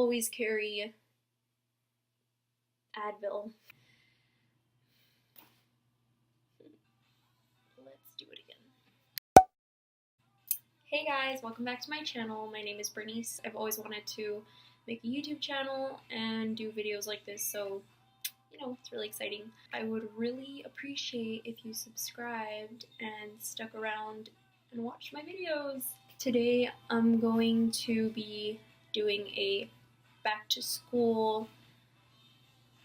always carry Advil. Let's do it again. Hey guys, welcome back to my channel. My name is Bernice. I've always wanted to make a YouTube channel and do videos like this, so it's really exciting. I would really appreciate if you subscribed and stuck around and watched my videos. Today I'm going to be doing a back to school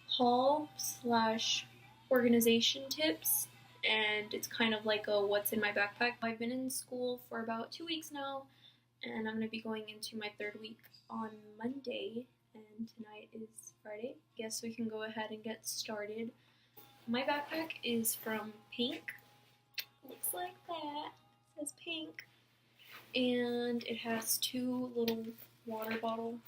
haul / organization tips, and it's kind of like a what's in my backpack. I've been in school for about 2 weeks now, and I'm going to be going into my 3rd week on Monday, and tonight is Friday. Guess we can go ahead and get started. My backpack is from Pink. Looks like that. It says Pink. And it has 2 little water bottle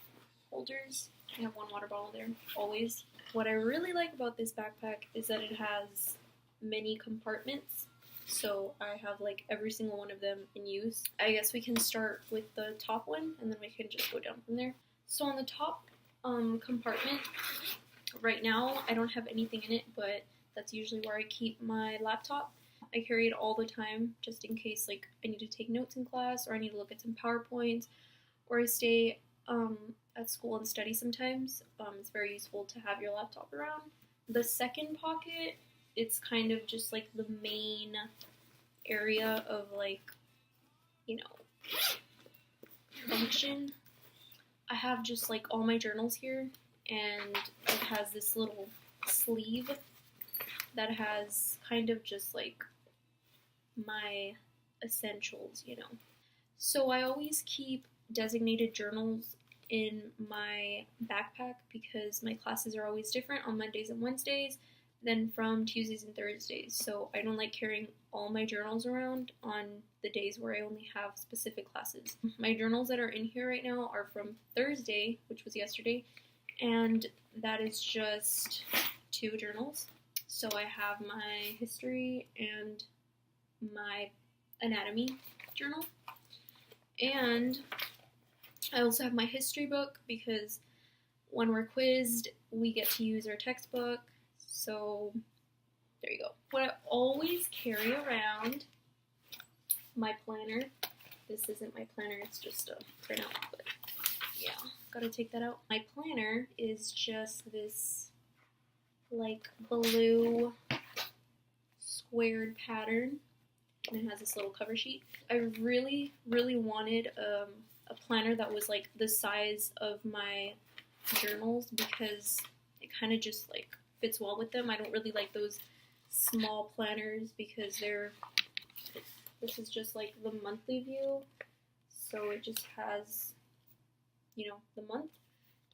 holders. I have 1 water bottle there, always. What I really like about this backpack is that it has many compartments. So I have like every single one of them in use. I guess we can start with the top one and then we can just go down from there. So on the top compartment, right now I don't have anything in it, but that's usually where I keep my laptop. I carry it all the time just in case like I need to take notes in class, or I need to look at some PowerPoints, or I stay at school and study sometimes. It's very useful to have your laptop around. The second pocket, it's kind of just like the main area of like, function. I have just like all my journals here, and it has this little sleeve that has kind of just like my essentials, So I always keep designated journals in my backpack because my classes are always different on Mondays and Wednesdays than from Tuesdays and Thursdays. So I don't like carrying all my journals around on the days where I only have specific classes. My journals that are in here right now are from Thursday, which was yesterday, and that is just 2 journals. So I have my history and my anatomy journal, and I also have my history book because when we're quizzed, we get to use our textbook. So there you go. What I always carry around, my planner. This isn't my planner, it's just a printout, but yeah, gotta take that out. My planner is just this like blue squared pattern, and it has this little cover sheet. I really, really wanted a planner that was like the size of my journals because it kind of just like fits well with them. I don't really like those small planners because this is just like the monthly view, so it just has, the month,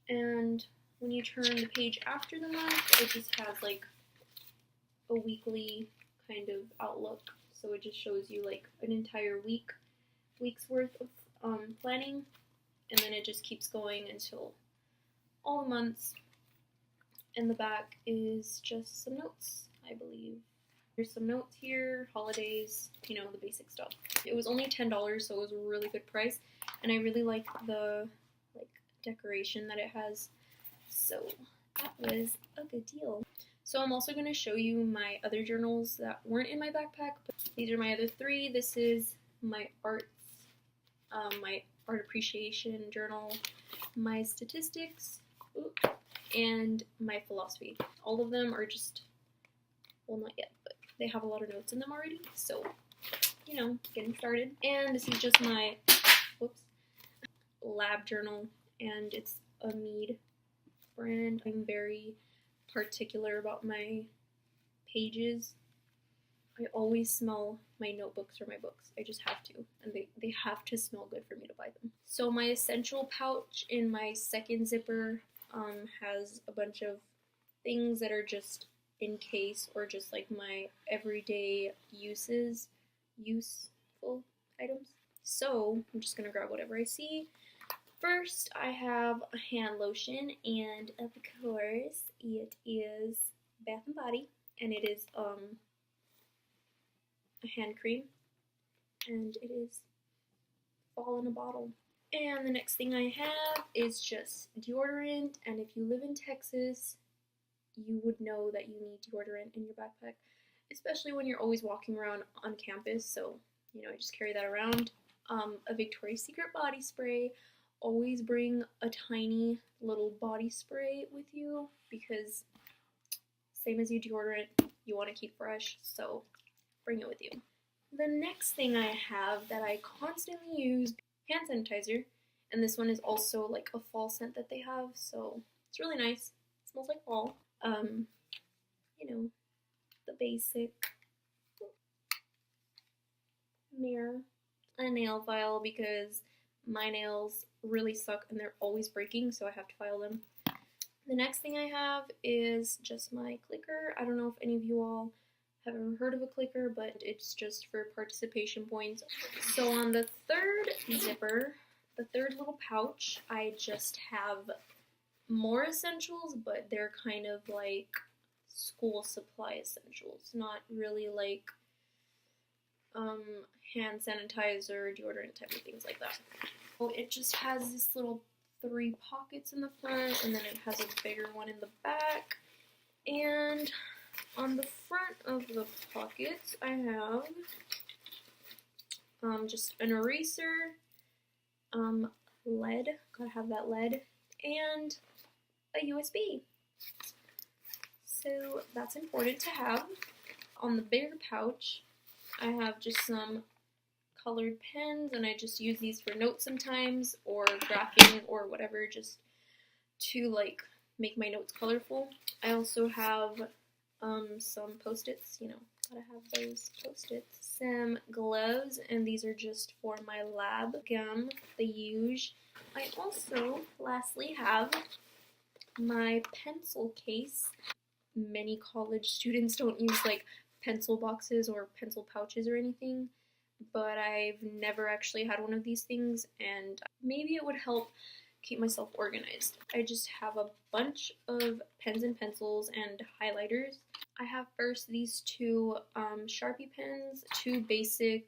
and when you turn the page after the month, it just has like a weekly kind of outlook. So it just shows you like an entire week's worth of planning, and then it just keeps going until all the months. And the back is just some notes, I believe. There's some notes here, holidays, the basic stuff. It was only $10, so it was a really good price, and I really like the decoration that it has, so that was a good deal. So I'm also going to show you my other journals that weren't in my backpack, but these are my other 3. This is my art appreciation journal, my statistics, and my philosophy. All of them are just, well, not yet, but they have a lot of notes in them already, so, getting started. And this is just my, lab journal, and it's a Mead brand. I'm very particular about my pages. I always smell my notebooks or my books. I just have to, and they have to smell good for me to buy them. So my essential pouch in my second zipper has a bunch of things that are just in case, or just like my everyday useful items. So I'm just gonna grab whatever I see. First, I have a hand lotion, and of course, it is Bath & Body, and it is a hand cream, and it is fall in a bottle. And the next thing I have is just deodorant, and if you live in Texas, you would know that you need deodorant in your backpack, especially when you're always walking around on campus, so, you know, I just carry that around. A Victoria's Secret body spray. Always bring a tiny little body spray with you, because same as you deodorant, you want to keep fresh, so bring it with you. The next thing I have that I constantly use, hand sanitizer, and this one is also like a fall scent that they have, so it's really nice. It smells like fall. You know, the basic mirror, a nail file because my nails really suck and they're always breaking, so I have to file them. The next thing I have is just my clicker. I don't know if any of you all have ever heard of a clicker, but it's just for participation points. So on the third zipper, the third little pouch, I just have more essentials, but they're kind of like school supply essentials, not really like hand sanitizer, deodorant type of things like that. So it just has this little 3 pockets in the front, and then it has a bigger one in the back. And on the front of the pockets, I have just an eraser, lead, gotta have that lead, and a USB. So that's important to have. On the bigger pouch, I have just some colored pens, and I just use these for notes sometimes, or graphing, or whatever, just to like make my notes colorful. I also have some Post-its, you know, gotta have those Post-its. Some gloves, and these are just for my lab. Gum, the huge. I also, lastly, have my pencil case. Many college students don't use like pencil boxes or pencil pouches or anything, but I've never actually had one of these things, and maybe it would help keep myself organized. I just have a bunch of pens and pencils and highlighters. I have first these 2 Sharpie pens, 2 basic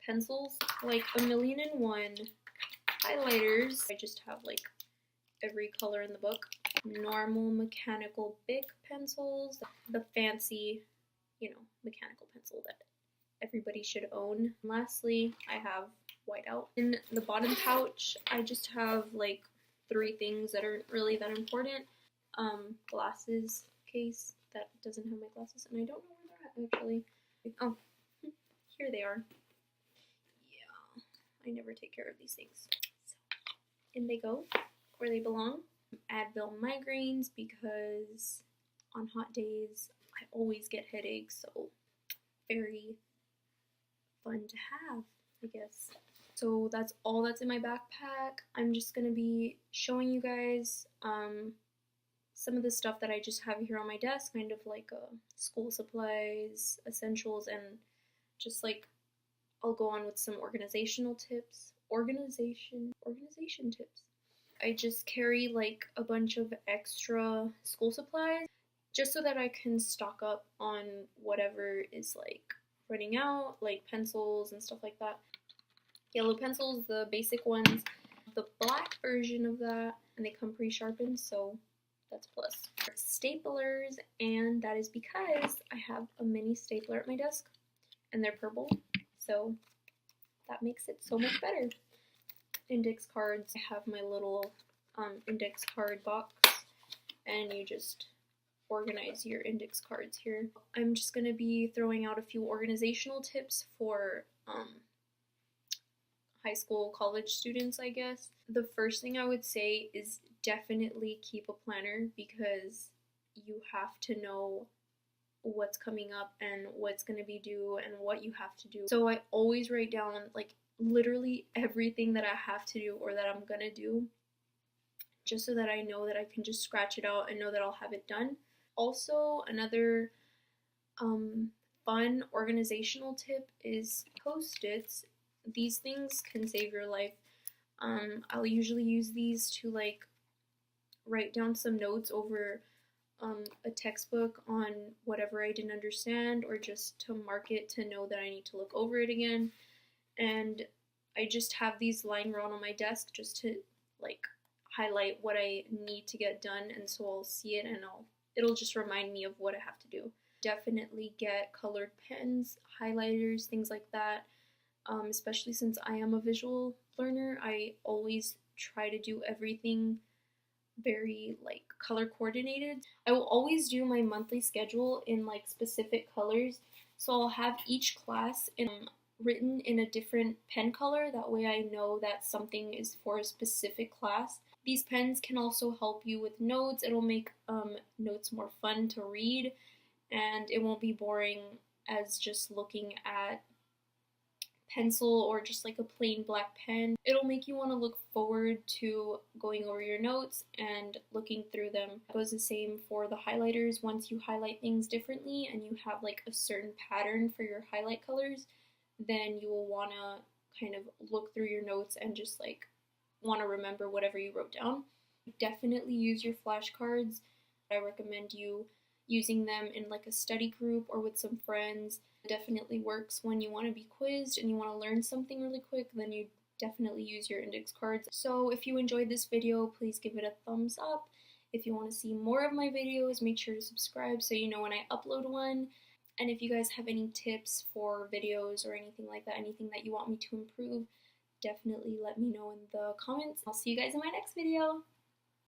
pencils, like 1,000,001 highlighters. I just have like every color in the book. Normal mechanical Bic pencils, the fancy, you know, mechanical pencil that everybody should own. And lastly, I have whiteout. In the bottom pouch, I just have like 3 things that aren't really that important. Glasses case that doesn't have my glasses, and I don't know where they're at actually. Oh, here they are. Yeah, I never take care of these things. So, in they go, where they belong. Advil migraines, because on hot days I always get headaches, so very fun to have, I guess. So that's all that's in my backpack. I'm just gonna be showing you guys some of the stuff that I just have here on my desk, kind of like school supplies, essentials, and just like I'll go on with some organizational tips. Organization tips. I just carry like a bunch of extra school supplies just so that I can stock up on whatever is like running out, like pencils and stuff like that. Yellow pencils, the basic ones, the black version of that, and they come pre-sharpened, so that's a plus. Staplers, and that is because I have a mini stapler at my desk, and they're purple, so that makes it so much better. Index cards, I have my little index card box, and you just organize your index cards here. I'm just going to be throwing out a few organizational tips for high school, college students, I guess. The first thing I would say is definitely keep a planner, because you have to know what's coming up and what's going to be due and what you have to do. So I always write down like literally everything that I have to do or that I'm going to do, just so that I know that I can just scratch it out and know that I'll have it done. Also, another fun organizational tip is Post-its. These things can save your life. I'll usually use these to like write down some notes over a textbook on whatever I didn't understand, or just to mark it to know that I need to look over it again. And I just have these lying around on my desk just to like highlight what I need to get done, and so I'll see it and it'll just remind me of what I have to do. Definitely get colored pens, highlighters, things like that. Especially since I am a visual learner, I always try to do everything very like color coordinated. I will always do my monthly schedule in like specific colors. So I'll have each class written in a different pen color. That way I know that something is for a specific class. These pens can also help you with notes. It'll make notes more fun to read, and it won't be boring as just looking at pencil or just like a plain black pen. It'll make you want to look forward to going over your notes and looking through them. It goes the same for the highlighters. Once you highlight things differently and you have like a certain pattern for your highlight colors, then you will want to kind of look through your notes and just like want to remember whatever you wrote down. Definitely use your flashcards. I recommend you using them in like a study group or with some friends. It definitely works when you want to be quizzed and you want to learn something really quick, then you definitely use your index cards. So if you enjoyed this video, please give it a thumbs up. If you want to see more of my videos, make sure to subscribe so you know when I upload one. And if you guys have any tips for videos or anything like that, anything that you want me to improve, definitely let me know in the comments. I'll see you guys in my next video.